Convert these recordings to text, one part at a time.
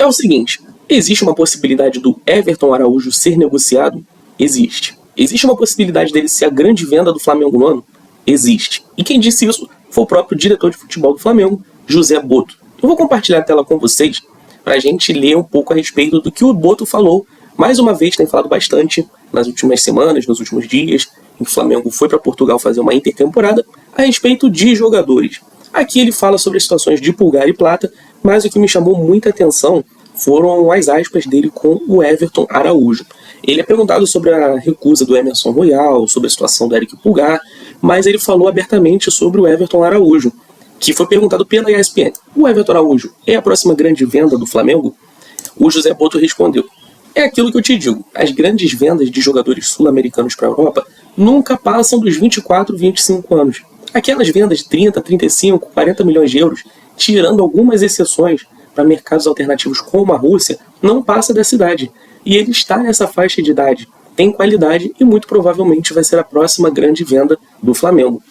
É o seguinte, existe uma possibilidade do Everton Araújo ser negociado? Existe. Existe uma possibilidade dele ser a grande venda do Flamengo no ano? Existe. E quem disse isso foi o próprio diretor de futebol do Flamengo, José Botto. Eu vou compartilhar a tela com vocês para a gente ler um pouco a respeito do que o Botto falou. Mais uma vez, tem falado bastante nas últimas semanas, nos últimos dias, em que o Flamengo foi para Portugal fazer uma intertemporada, a respeito de jogadores. Aqui ele fala sobre as situações de Pulgar e Plata, mas o que me chamou muita atenção foram as aspas dele com o Everton Araújo. Ele é perguntado sobre a recusa do Emerson Royal, sobre a situação do Eric Pulgar, mas ele falou abertamente sobre o Everton Araújo, que foi perguntado pela ESPN. O Everton Araújo é a próxima grande venda do Flamengo? O José Botto respondeu: é aquilo que eu te digo, as grandes vendas de jogadores sul-americanos para a Europa nunca passam dos 24, 25 anos. Aquelas vendas de 30, 35, 40 milhões de euros, tirando algumas exceções para mercados alternativos como a Rússia, não passa dessa idade. E ele está nessa faixa de idade, tem qualidade e muito provavelmente vai ser a próxima grande venda do Flamengo.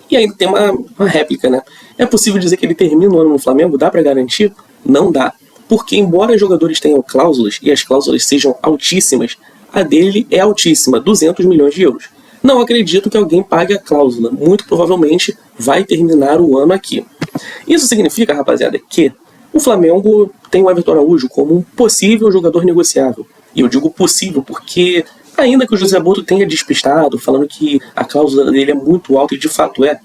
E ainda tem uma réplica, né? É possível dizer que ele termina o ano no Flamengo? Dá para garantir? Não dá. Porque embora os jogadores tenham cláusulas, e as cláusulas sejam altíssimas, a dele é altíssima, 200 milhões de euros. Não acredito que alguém pague a cláusula. Muito provavelmente vai terminar o ano aqui. Isso significa, rapaziada, que o Flamengo tem o Everton Araújo como um possível jogador negociável. E eu digo possível porque, ainda que o José Botto tenha despistado, falando que a cláusula dele é muito alta, e de fato é,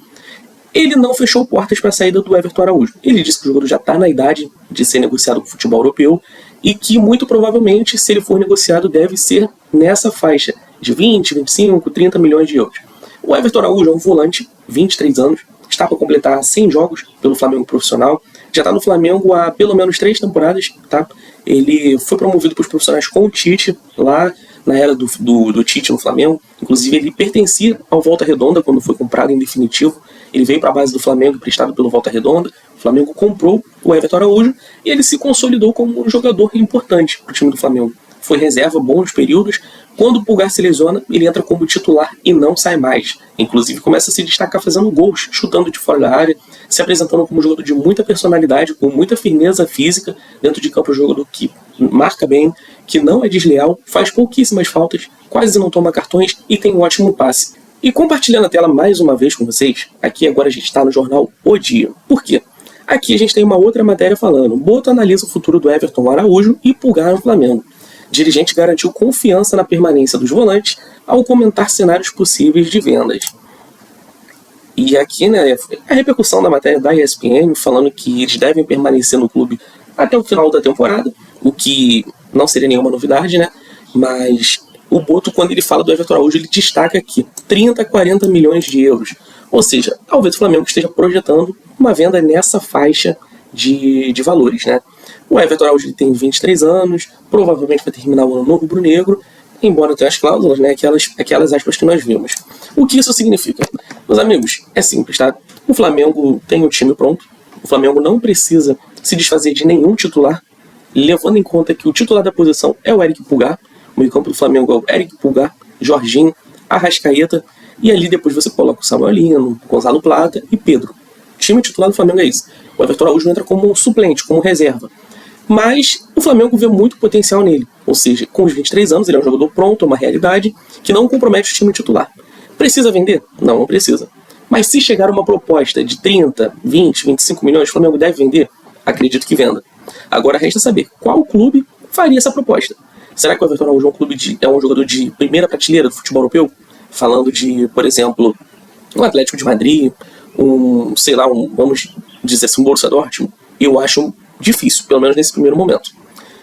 ele não fechou portas para a saída do Everton Araújo. Ele disse que o jogador já está na idade de ser negociado com o futebol europeu e que, muito provavelmente, se ele for negociado, deve ser nessa faixa de 20, 25, 30 milhões de euros. O Everton Araújo é um volante, 23 anos, está para completar 100 jogos pelo Flamengo profissional, já está no Flamengo há pelo menos 3 temporadas, tá? Ele foi promovido para os profissionais com o Tite, lá na era do Tite no Flamengo. Inclusive, ele pertencia ao Volta Redonda quando foi comprado em definitivo. Ele veio para a base do Flamengo, emprestado pelo Volta Redonda. O Flamengo comprou o Everton Araújo e ele se consolidou como um jogador importante para o time do Flamengo. Foi reserva bons períodos. Quando o Pulgar se lesiona, ele entra como titular e não sai mais. Inclusive, começa a se destacar fazendo gols, chutando de fora da área, se apresentando como um jogador de muita personalidade, com muita firmeza física dentro de campo, um jogador que marca bem, que não é desleal, faz pouquíssimas faltas, quase não toma cartões e tem um ótimo passe. E compartilhando a tela mais uma vez com vocês, aqui agora a gente está no jornal O Dia. Por quê? Aqui a gente tem uma outra matéria falando: Botto analisa o futuro do Everton Araújo e Pulgar no Flamengo. Dirigente garantiu confiança na permanência dos volantes ao comentar cenários possíveis de vendas. E aqui, né, a repercussão da matéria da ESPN falando que eles devem permanecer no clube até o final da temporada, o que não seria nenhuma novidade, né? Mas o Botto, quando ele fala do Everton Araújo, ele destaca aqui 30, 40 milhões de euros. Ou seja, talvez o Flamengo esteja projetando uma venda nessa faixa de valores, né? O Everton Araújo ele tem 23 anos, provavelmente vai terminar o ano no rubro-negro, embora tenha as cláusulas, né, aquelas aspas que nós vimos. O que isso significa? Meus amigos, é simples, tá? O Flamengo tem o time pronto, o Flamengo não precisa se desfazer de nenhum titular, levando em conta que o titular da posição é o Eric Pulgar, o meio-campo do Flamengo é o Eric Pulgar, Jorginho, Arrascaeta, e ali depois você coloca o Samuelino, Gonzalo Plata e Pedro. O time titular do Flamengo é esse. O Everton Araújo entra como suplente, como reserva. Mas o Flamengo vê muito potencial nele. Ou seja, com os 23 anos, ele é um jogador pronto, é uma realidade que não compromete o time titular. Precisa vender? Não, não precisa. Mas se chegar uma proposta de 30, 20, 25 milhões, o Flamengo deve vender? Acredito que venda. Agora resta saber qual clube faria essa proposta. Será que o Everton Araújo é um jogador de primeira prateleira do futebol europeu? Falando de, por exemplo, um Atlético de Madrid, vamos dizer assim, um Borussia Dortmund? Eu acho difícil, pelo menos nesse primeiro momento.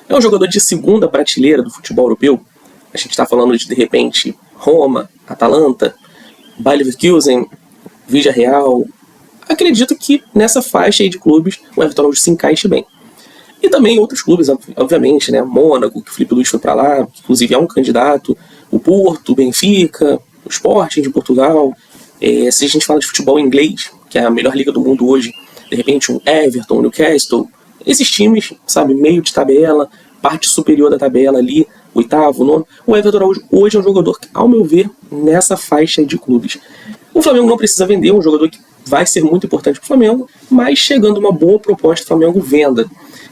É um jogador de segunda prateleira do futebol europeu. A gente está falando de repente, Roma, Atalanta, Bayer Leverkusen, Villarreal. Acredito que nessa faixa aí de clubes o Everton Araújo se encaixe bem. E também outros clubes, obviamente, né? Mônaco, que o Filipe Luís foi para lá, que inclusive é um candidato, o Porto, o Benfica, o Sporting de Portugal. Se a gente fala de futebol inglês, que é a melhor liga do mundo hoje, de repente um Everton, um Newcastle, esses times, sabe, meio de tabela, parte superior da tabela ali, oitavo, nono. O Everton Araújo hoje é um jogador que, ao meu ver, nessa faixa de clubes. O Flamengo não precisa vender, um jogador que vai ser muito importante para o Flamengo, mas chegando uma boa proposta, o Flamengo venda.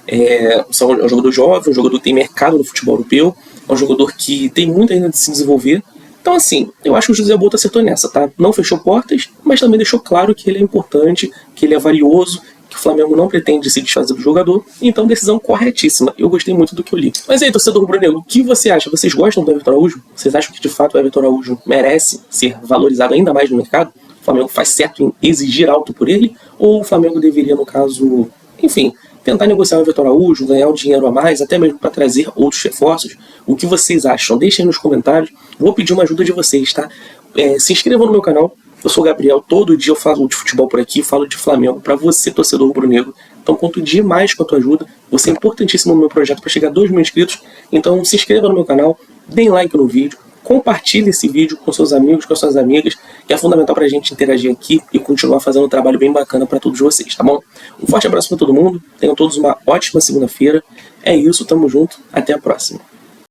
É um jogador jovem, um jogador que tem mercado no futebol europeu, é um jogador que tem muito ainda de se desenvolver. Então, assim, eu acho que o José Bolt acertou nessa, tá? Não fechou portas, mas também deixou claro que ele é importante, que ele é valioso, que o Flamengo não pretende se desfazer do jogador. Então, decisão corretíssima. Eu gostei muito do que eu li. Mas aí, torcedor rubro-negro, o que você acha? Vocês gostam do Everton Araújo? Vocês acham que, de fato, o Everton Araújo merece ser valorizado ainda mais no mercado? O Flamengo faz certo em exigir alto por ele? Ou o Flamengo deveria, no caso, enfim, tentar negociar o Everton Araújo, ganhar um dinheiro a mais, até mesmo para trazer outros reforços? O que vocês acham? Deixem aí nos comentários. Vou pedir uma ajuda de vocês, tá? Se inscrevam no meu canal. Eu sou o Gabriel. Todo dia eu falo de futebol por aqui, falo de Flamengo para você, torcedor rubro-negro. Então conto demais com a tua ajuda. Você é importantíssimo no meu projeto para chegar a 2 mil inscritos. Então se inscreva no meu canal, deem like no vídeo, compartilhe esse vídeo com seus amigos, com suas amigas, que é fundamental para a gente interagir aqui e continuar fazendo um trabalho bem bacana para todos vocês, tá bom? Um forte abraço para todo mundo, tenham todos uma ótima segunda-feira. É isso, tamo junto, até a próxima.